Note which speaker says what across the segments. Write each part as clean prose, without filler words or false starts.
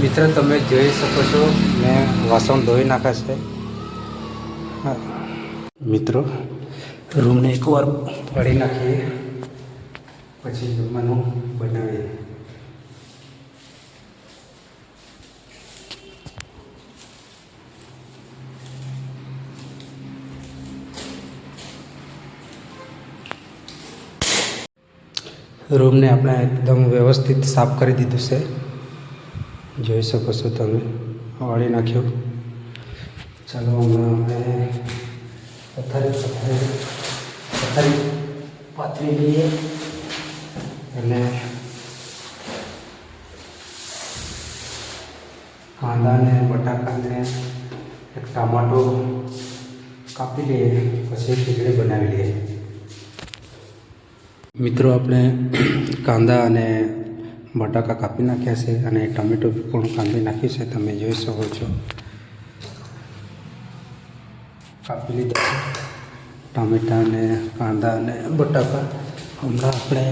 Speaker 1: મિત્ર, તમે જોઈ શકો છો મેં વાસણ ધોઈ નાખ્યા છે. મિત્રો, રૂમને એકવાર પાડી નાખીએ, પછી જમવાનું બનાવીએ. રૂમને આપણે એકદમ વ્યવસ્થિત સાફ કરી દીધું છે. જોઈ શકો છો તમે, વાળી નાખ્યું. ચાલો હમણાં આપણે પથારી પાથરી લઈએ અને કાંદાને બટાકાને એક ટામેટો કાપી લઈએ, પછી ખીચડી બનાવી લઈએ. મિત્રો, આપણે કાંદા અને બટાકા કાપી નાખ્યા છે અને ટમેટો પણ કાપી નાખ્યું છે. તમે જોઈ શકો છો, કાપી લીધા છે ટામેટા અને કાંદા અને બટાકા. હમણાં આપણે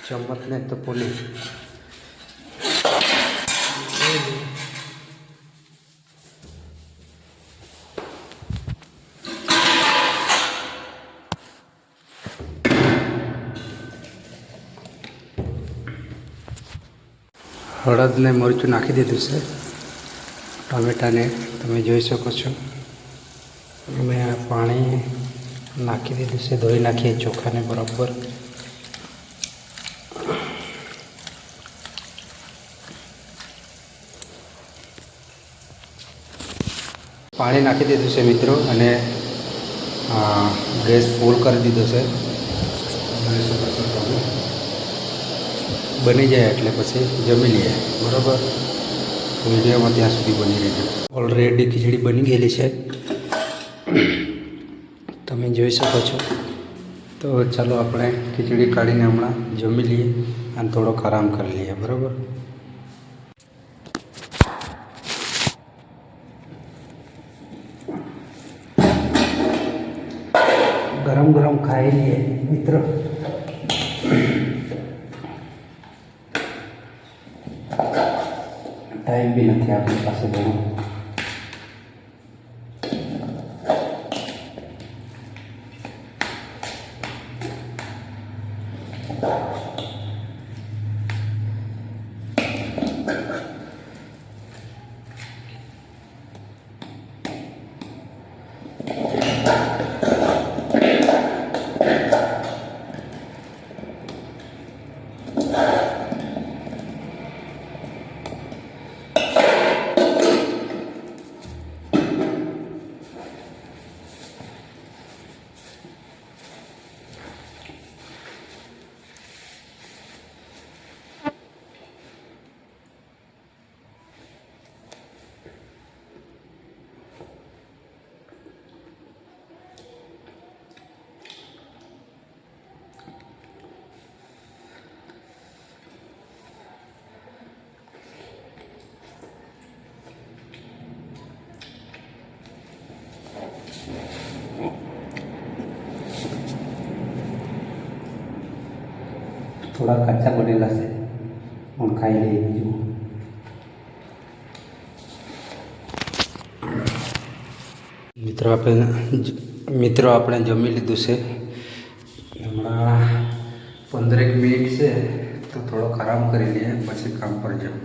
Speaker 1: ચમચને તો પોલી હળદ ને મરચું નાખી દીધું છે. ટામેટાને તમે જોઈ શકો છો. અમે પાણી નાખી દીધું છે. ધોઈ નાખીએ ચોખાને બરાબર. પાણી નાખી દીધું છે મિત્રો, અને ગેસ ફૂલ કરી દીધો છે. બની જાય એટલે પછી જમી લઈએ, બરાબર. વિડીયોમાં ત્યાં સુધી બની રહેજો. ઓલરેડી ખીચડી બની ગયેલી છે, તમે જોઈ શકો છો. તો ચાલો આપણે ખીચડી કાઢીને હમણાં જમી લઈએ અને થોડોક આરામ કરી લઈએ, બરાબર. ગરમ ગરમ ખાઈ લઈએ મિત્રો. ટાઈમ બી નથી આપણી પાસે બહુ. થોડા કાચા બનેલા છે, પણ ખાઈ લઈએ બીજું. મિત્રો આપણે જમી લીધું છે. હમણાં 15 મિનિટ છે, તો થોડોક આરામ કરી લઈએ, પછી કામ પર જાઉં.